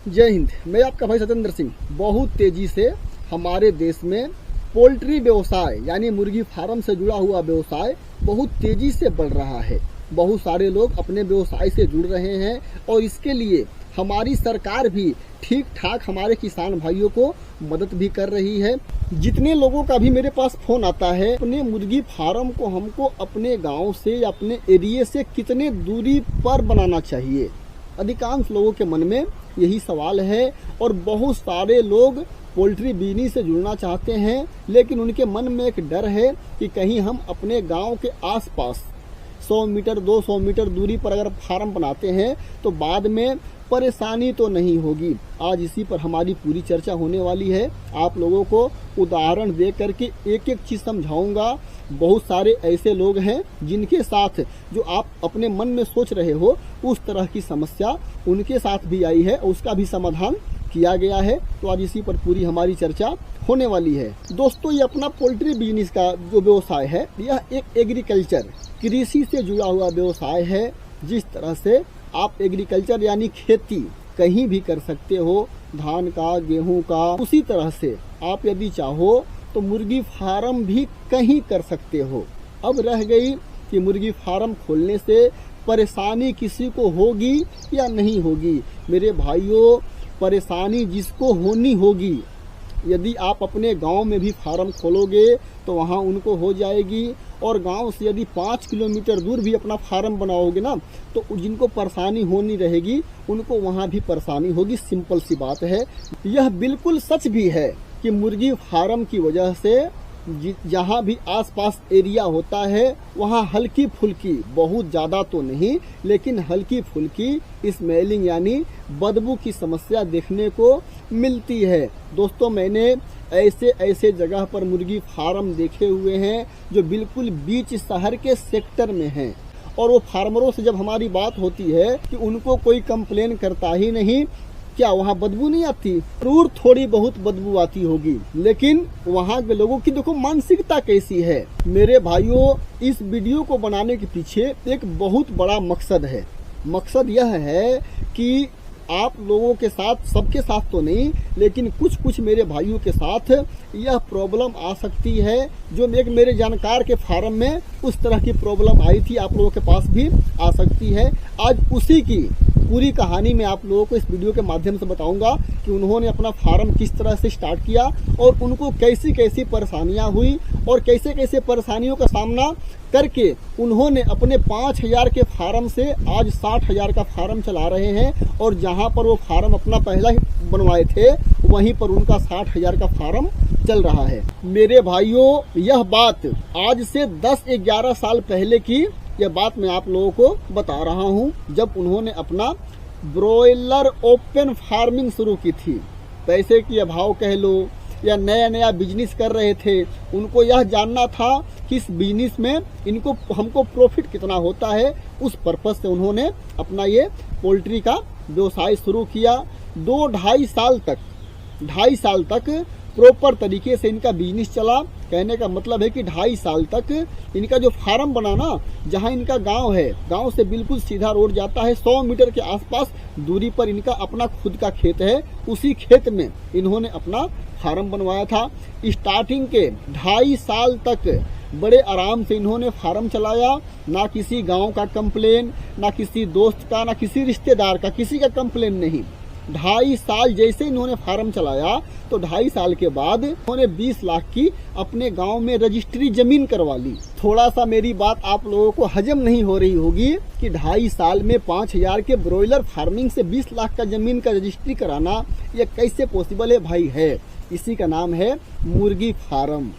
जय हिंद। मैं आपका भाई सतेंद्र सिंह। बहुत तेजी से हमारे देश में पोल्ट्री व्यवसाय यानी मुर्गी फार्म से जुड़ा हुआ व्यवसाय बहुत तेजी से बढ़ रहा है। बहुत सारे लोग अपने व्यवसाय से जुड़ रहे हैं और इसके लिए हमारी सरकार भी ठीक ठाक हमारे किसान भाइयों को मदद भी कर रही है। जितने लोगों का भी मेरे पास फोन आता है, अपने मुर्गी फार्म को हमको अपने गांव से या अपने एरिया से कितने दूरी पर बनाना चाहिए, अधिकांश लोगों के मन में यही सवाल है। और बहुत सारे लोग पोल्ट्री बिजनेस से जुड़ना चाहते हैं, लेकिन उनके मन में एक डर है कि कहीं हम अपने गांव के आसपास 100 मीटर 200 मीटर दूरी पर अगर फार्म बनाते हैं तो बाद में परेशानी तो नहीं होगी। आज इसी पर हमारी पूरी चर्चा होने वाली है। आप लोगों को उदाहरण दे करके एक एक चीज समझाऊंगा। बहुत सारे ऐसे लोग हैं जिनके साथ जो आप अपने मन में सोच रहे हो उस तरह की समस्या उनके साथ भी आई है और उसका भी समाधान किया गया है। तो आज इसी पर पूरी हमारी चर्चा होने वाली है। दोस्तों, ये अपना पोल्ट्री बिजनेस का जो व्यवसाय है, यह एक एग्रीकल्चर कृषि से जुड़ा हुआ व्यवसाय है। जिस तरह से आप एग्रीकल्चर यानी खेती कहीं भी कर सकते हो, धान का, गेहूं का, उसी तरह से आप यदि चाहो तो मुर्गी फार्म भी कहीं कर सकते हो। अब रह गई कि मुर्गी फार्म खोलने से परेशानी किसी को होगी या नहीं होगी। मेरे भाइयों, परेशानी जिसको होनी होगी, यदि आप अपने गांव में भी फार्म खोलोगे तो वहां उनको हो जाएगी। और गांव से यदि 5 किलोमीटर दूर भी अपना फार्म बनाओगे ना, तो जिनको परेशानी होनी रहेगी उनको वहां भी परेशानी होगी। सिंपल सी बात है। यह बिल्कुल सच भी है कि मुर्गी फार्म की वजह से जहाँ भी आसपास एरिया होता है वहाँ हल्की फुल्की, बहुत ज़्यादा तो नहीं लेकिन हल्की फुल्की स्मेलिंग यानी बदबू की समस्या देखने को मिलती है। दोस्तों, मैंने ऐसे ऐसे जगह पर मुर्गी फार्म देखे हुए हैं जो बिल्कुल बीच शहर के सेक्टर में हैं, और वो फार्मरों से जब हमारी बात होती है कि उनको कोई कंप्लेन करता ही नहीं, क्या वहाँ बदबू नहीं आती? जरूर थोड़ी बहुत बदबू आती होगी, लेकिन वहाँ के लोगों की देखो मानसिकता कैसी है। मेरे भाइयों, इस वीडियो को बनाने के पीछे एक बहुत बड़ा मकसद है। मकसद यह है कि आप लोगों के साथ, सबके साथ तो नहीं लेकिन कुछ कुछ मेरे भाइयों के साथ यह प्रॉब्लम आ सकती है। जो एक मेरे जानकार के फार्म में उस तरह की प्रॉब्लम आई थी, आप लोगों के पास भी आ सकती है। आज उसी की पूरी कहानी मैं आप लोगों को इस वीडियो के माध्यम से बताऊंगा कि उन्होंने अपना फार्म किस तरह से स्टार्ट किया और उनको कैसी कैसी परेशानियां हुई और कैसे कैसे परेशानियों का सामना करके उन्होंने अपने 5,000 के फार्म से आज 60,000 का फार्म चला रहे हैं। और जहां पर वो फार्म अपना पहला ही बनवाए थे वहीं पर उनका 60,000 का फार्म चल रहा है। मेरे भाइयों, यह बात आज से 10-11 साल पहले की यह बात मैं आप लोगों को बता रहा हूं, जब उन्होंने अपना ब्रॉयलर ओपन फार्मिंग शुरू की थी। पैसे की अभाव कह लो या नया नया बिजनेस कर रहे थे, उनको यह जानना था कि इस बिजनेस में हमको प्रॉफिट कितना होता है। उस पर्पज से उन्होंने अपना ये पोल्ट्री का व्यवसाय शुरू किया। 2-2.5 साल तक प्रॉपर तरीके से इनका बिजनेस चला। कहने का मतलब है कि 2.5 साल तक इनका जो फार्म बना ना, जहां इनका गांव है, गांव से बिल्कुल सीधा रोड जाता है, 100 मीटर के आसपास दूरी पर इनका अपना खुद का खेत है। उसी खेत में इन्होंने अपना फार्म बनवाया था। स्टार्टिंग के 2.5 साल तक बड़े आराम से इन्होंने फार्म चलाया। ना किसी गांव का कंप्लेन, ना किसी दोस्त का, ना किसी रिश्तेदार का, किसी का कंप्लेन नहीं। 2.5 साल जैसे इन्होंने फार्म चलाया तो 2.5 साल के बाद उन्होंने 20 लाख की अपने गांव में रजिस्ट्री जमीन करवा ली। थोड़ा सा मेरी बात आप लोगों को हजम नहीं हो रही होगी कि 2.5 साल में 5,000 के ब्रॉयलर फार्मिंग से 20 लाख का जमीन का रजिस्ट्री कराना ये कैसे पॉसिबल है भाई? है, इसी का नाम है मुर्गी फार्म।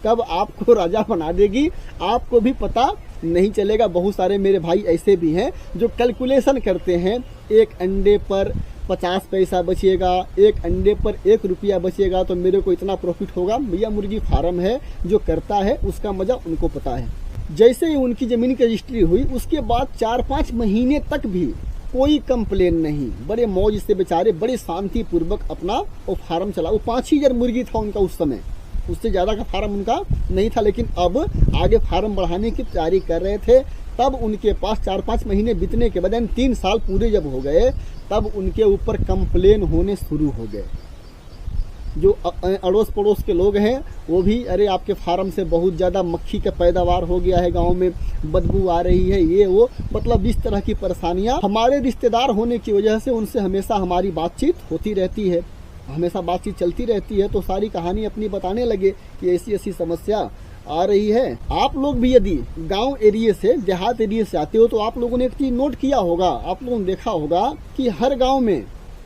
कब आपको राजा बना देगी आपको भी पता नहीं चलेगा। बहुत सारे मेरे भाई ऐसे भी हैं जो कैलकुलेशन करते हैं, एक अंडे पर 50 पैसा बचेगा, एक अंडे पर 1 रुपया बचेगा तो मेरे को इतना प्रॉफिट होगा। भैया, मुर्गी फार्म है, जो करता है उसका मजा उनको पता है। जैसे ही उनकी जमीन की रजिस्ट्री हुई उसके बाद 4-5 महीने तक भी कोई कंप्लेन नहीं। बड़े मौज से बेचारे बड़े शांति पूर्वक अपना वो फार्म चला। वो 5 ही हजार मुर्गी था उनका उस समय। उससे ज़्यादा का फार्म उनका नहीं था, लेकिन अब आगे फार्म बढ़ाने की तैयारी कर रहे थे। तब उनके पास 4-5 महीने बीतने के बाद, यानी 3 साल पूरे जब हो गए, तब उनके ऊपर कंप्लेन होने शुरू हो गए। जो अड़ोस पड़ोस के लोग हैं वो भी, अरे आपके फार्म से बहुत ज़्यादा मक्खी का पैदावार हो गया है, गांव में बदबू आ रही है, ये वो, मतलब इस तरह की परेशानियां। हमारे रिश्तेदार होने की वजह से उनसे हमेशा हमारी बातचीत होती रहती है, हमेशा बातचीत चलती रहती है। तो सारी कहानी अपनी बताने लगे कि ऐसी ऐसी समस्या आ रही है। आप लोग भी यदि गांव एरिया से, देहात एरिया से आते हो तो आप लोगों ने एक चीज नोट किया होगा, आप लोगों ने देखा होगा कि हर गांव में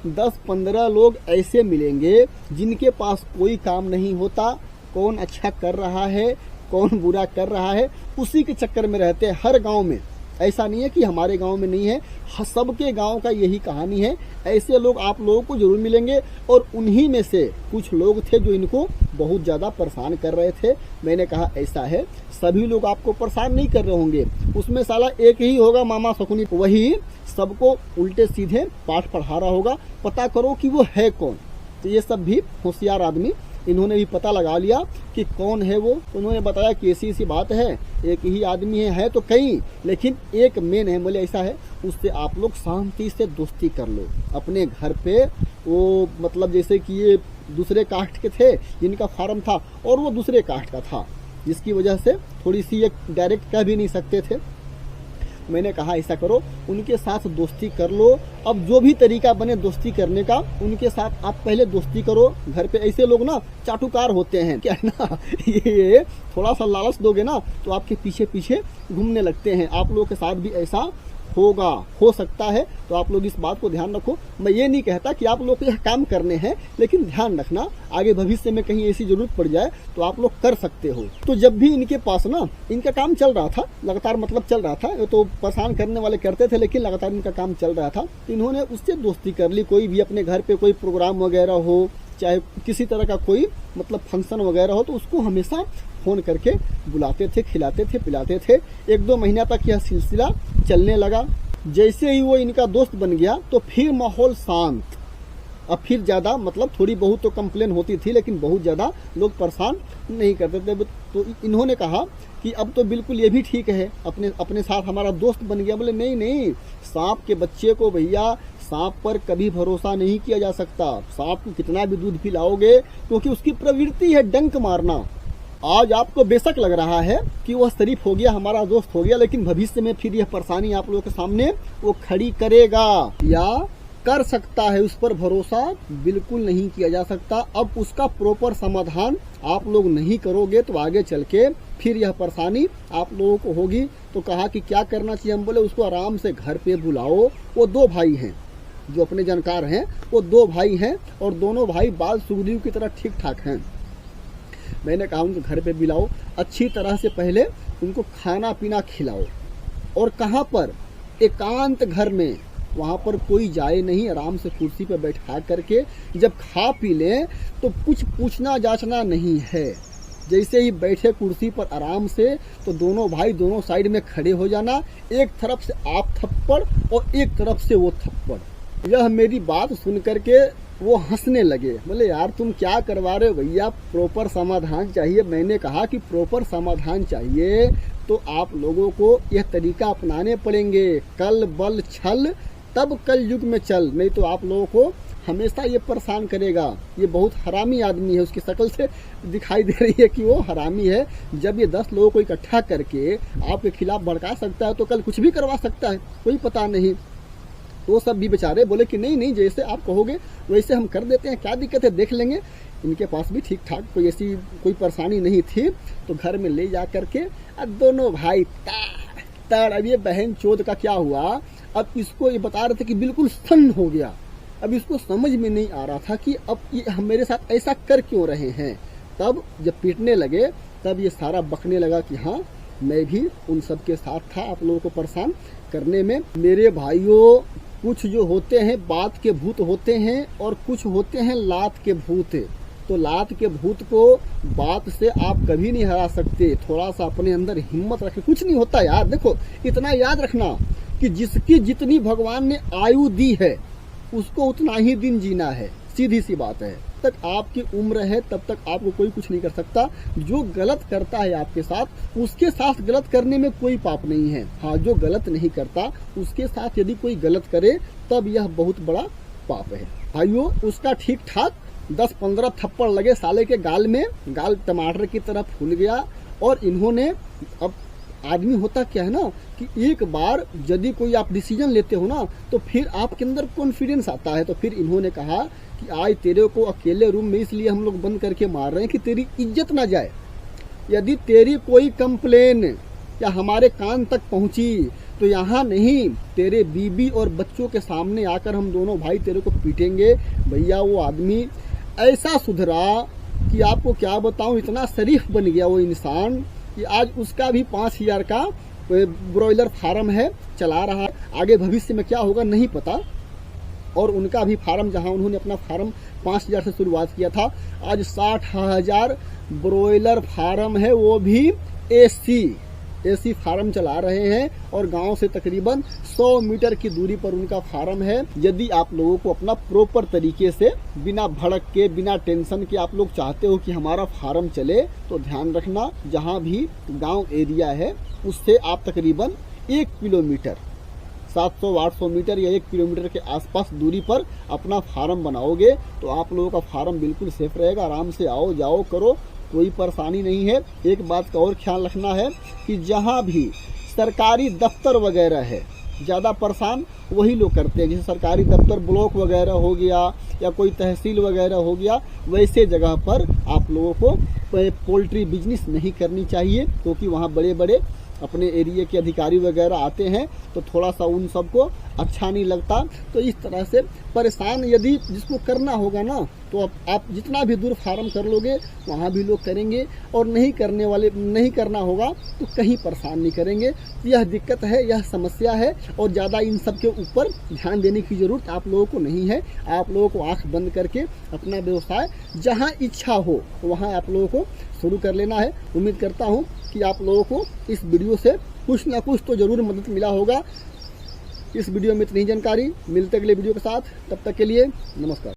10-15 लोग ऐसे मिलेंगे जिनके पास कोई काम नहीं होता। कौन अच्छा कर रहा है, कौन बुरा कर रहा है, उसी के चक्कर में रहते हैं हर गांव में। ऐसा नहीं है कि हमारे गांव में नहीं है, सबके गांव का यही कहानी है। ऐसे लोग आप लोगों को जरूर मिलेंगे और उन्हीं में से कुछ लोग थे जो इनको बहुत ज़्यादा परेशान कर रहे थे। मैंने कहा ऐसा है, सभी लोग आपको परेशान नहीं कर रहे होंगे, उसमें साला एक ही होगा मामा शकुनी, वही सबको उल्टे सीधे पाठ पढ़ा रहा होगा। पता करो कि वो है कौन। तो ये सब भी होशियार आदमी, इन्होंने भी पता लगा लिया कि कौन है वो। उन्होंने बताया कि ऐसी ऐसी बात है, एक ही आदमी है तो कई, लेकिन एक मेन है। बोले ऐसा है, उससे आप लोग शांति से दोस्ती कर लो अपने घर पे। वो मतलब जैसे कि ये दूसरे कास्ट के थे जिनका फार्म था और वो दूसरे कास्ट का था, जिसकी वजह से थोड़ी सी एक डायरेक्ट कह भी नहीं सकते थे। मैंने कहा ऐसा करो, उनके साथ दोस्ती कर लो। अब जो भी तरीका बने दोस्ती करने का, उनके साथ आप पहले दोस्ती करो। घर पे ऐसे लोग ना चाटुकार होते हैं, क्या है ना, ये थोड़ा सा लालच दोगे ना तो आपके पीछे पीछे घूमने लगते हैं। आप लोगों के साथ भी ऐसा होगा, हो सकता है। तो आप लोग इस बात को ध्यान रखो। मैं ये नहीं कहता कि आप लोग को यह काम करने हैं, लेकिन ध्यान रखना आगे भविष्य में कहीं ऐसी जरूरत पड़ जाए तो आप लोग कर सकते हो। तो जब भी इनके पास ना इनका काम चल रहा था, लगातार मतलब चल रहा था, तो परेशान करने वाले करते थे, लेकिन लगातार इनका काम चल रहा था। इन्होंने उससे दोस्ती कर ली। कोई भी अपने घर पे कोई प्रोग्राम वगैरह हो, चाहे किसी तरह का कोई मतलब फंक्शन वगैरह हो, तो उसको हमेशा फोन करके बुलाते थे, खिलाते थे, पिलाते थे। 1-2 महीना तक यह सिलसिला चलने लगा। जैसे ही वो इनका दोस्त बन गया तो फिर माहौल शांत। अब फिर ज़्यादा मतलब थोड़ी बहुत तो कंप्लेन होती थी, लेकिन बहुत ज़्यादा लोग परेशान नहीं करते थे। तो इन्होंने कहा कि अब तो बिल्कुल ये भी ठीक है, अपने साथ हमारा दोस्त बन गया। बोले नहीं नहीं, सांप के बच्चे को भैया, सांप पर कभी भरोसा नहीं किया जा सकता। सांप को कितना भी दूध पिलाओगे, क्योंकि उसकी प्रवृत्ति है डंक मारना। आज आपको बेशक लग रहा है कि वह शरीफ हो गया, हमारा दोस्त हो गया, लेकिन भविष्य में फिर यह परेशानी आप लोगों के सामने वो खड़ी करेगा या कर सकता है। उस पर भरोसा बिल्कुल नहीं किया जा सकता। अब उसका प्रॉपर समाधान आप लोग नहीं करोगे तो आगे चल के फिर यह परेशानी आप लोगों को होगी। तो कहा कि क्या करना चाहिए। हम बोले उसको आराम से घर पे बुलाओ। वो 2 भाई हैं जो अपने जानकार हैं, वो 2 भाई हैं और दोनों भाई बाल सुग्रीव की तरह ठीक ठाक हैं। मैंने कहा उनको घर पे बुलाओ, अच्छी तरह से पहले उनको खाना पीना खिलाओ। और कहाँ पर, एकांत घर में, वहाँ पर कोई जाए नहीं, आराम से कुर्सी पर बैठा करके जब खा पी लें तो कुछ पूछना जांचना नहीं है। जैसे ही बैठे कुर्सी पर आराम से, तो दोनों भाई दोनों साइड में खड़े हो जाना। एक तरफ से आप थप्पड़ और एक तरफ से वो थप्पड़। यह मेरी बात सुन करके वो हंसने लगे। बोले यार तुम क्या करवा रहे हो भैया, प्रॉपर समाधान चाहिए। मैंने कहा कि प्रॉपर समाधान चाहिए तो आप लोगों को यह तरीका अपनाने पड़ेंगे। कल बल छल तब कल युग में चल, नहीं तो आप लोगों को हमेशा ये परेशान करेगा। ये बहुत हरामी आदमी है, उसकी शक्ल से दिखाई दे रही है कि वो हरामी है। जब ये 10 लोगों को इकट्ठा करके आपके खिलाफ भड़का सकता है तो कल कुछ भी करवा सकता है, कोई पता नहीं। तो सब भी बेचारे बोले कि नहीं नहीं, जैसे आप कहोगे वैसे हम कर देते हैं, क्या दिक्कत है, देख लेंगे। इनके पास भी ठीक ठाक कोई ऐसी कोई परेशानी नहीं थी। तो घर में ले जा करके अब दोनों भाई ताड़। अब ये बहन चोद का क्या हुआ, अब इसको ये बता रहे थे कि बिल्कुल सन्न हो गया। अब इसको समझ में नहीं आ रहा था कि अब ये हम मेरे साथ ऐसा कर क्यों रहे हैं। तब जब पीटने लगे तब ये सारा बकने लगा कि हाँ मैं भी उन सब के साथ था आप लोगों को परेशान करने में। मेरे भाइयों, कुछ जो होते हैं बात के भूत होते हैं और कुछ होते हैं लात के भूत। तो लात के भूत को बात से आप कभी नहीं हरा सकते। थोड़ा सा अपने अंदर हिम्मत रखें, कुछ नहीं होता यार। देखो इतना याद रखना कि जिसकी जितनी भगवान ने आयु दी है उसको उतना ही दिन जीना है, सीधी सी बात है। तब तक आपकी उम्र है तब तक आपको कोई कुछ नहीं कर सकता। जो गलत करता है आपके साथ, उसके साथ गलत करने में कोई पाप नहीं है। हाँ, जो गलत नहीं करता उसके साथ यदि कोई गलत करे तब यह बहुत बड़ा पाप है। भाइयों, उसका ठीक ठाक 10-15 थप्पड़ लगे साले के गाल में, गाल टमाटर की तरह फूल गया। और इन्होंने, अब आदमी होता क्या है ना कि एक बार यदि कोई आप डिसीजन लेते हो ना तो फिर आपके अंदर कॉन्फिडेंस आता है। तो फिर इन्होंने कहा कि आज तेरे को अकेले रूम में इसलिए हम लोग बंद करके मार रहे हैं कि तेरी इज्जत ना जाए। यदि तेरी कोई कंप्लेन या हमारे कान तक पहुंची तो यहाँ नहीं, तेरे बीबी और बच्चों के सामने आकर हम दोनों भाई तेरे को पीटेंगे। भैया, वो आदमी ऐसा सुधरा कि आपको क्या बताऊं, इतना शरीफ बन गया वो इंसान कि आज उसका भी 5000 का ब्रॉयलर फार्म है, चला रहा है। आगे भविष्य में क्या होगा नहीं पता। और उनका भी फार्म, जहां उन्होंने अपना फार्म 5000 से शुरुआत किया था, आज 60,000 ब्रॉयलर फार्म है, वो भी एसी फार्म चला रहे हैं। और गांव से तकरीबन 100 मीटर की दूरी पर उनका फार्म है। यदि आप लोगों को अपना प्रॉपर तरीके से, बिना भड़क के, बिना टेंशन के आप लोग चाहते हो कि हमारा फार्म चले, तो ध्यान रखना, जहां भी गांव एरिया है उससे आप तकरीबन 1 किलोमीटर, 700-800 मीटर या 1 किलोमीटर के आसपास दूरी पर अपना फार्म बनाओगे तो आप लोगों का फार्म बिल्कुल सेफ रहेगा। आराम से आओ जाओ करो, कोई परेशानी नहीं है। एक बात का और ख्याल रखना है कि जहां भी सरकारी दफ्तर वगैरह है, ज़्यादा परेशान वही लोग करते हैं। जैसे सरकारी दफ्तर ब्लॉक वगैरह हो गया या कोई तहसील वगैरह हो गया, वैसे जगह पर आप लोगों को पोल्ट्री बिजनेस नहीं करनी चाहिए, क्योंकि वहाँ बड़े बड़े अपने एरिया के अधिकारी वगैरह आते हैं तो थोड़ा सा उन सबको अच्छा नहीं लगता। तो इस तरह से परेशान यदि जिसको करना होगा ना, तो आप जितना भी दूर फार्म कर लोगे वहाँ भी लोग करेंगे, और नहीं करने वाले, नहीं करना होगा तो कहीं परेशान नहीं करेंगे। यह दिक्कत है, यह समस्या है, और ज़्यादा इन सब के ऊपर ध्यान देने की ज़रूरत आप लोगों को नहीं है। आप लोगों को आँख बंद करके अपना व्यवसाय जहाँ इच्छा हो वहाँ आप लोगों को शुरू कर लेना है। उम्मीद करता हूँ कि आप लोगों को इस वीडियो से कुछ ना कुछ तो ज़रूर मदद मिला होगा। इस वीडियो में इतनी जानकारी, मिलते अगले वीडियो के साथ, तब तक के लिए नमस्कार।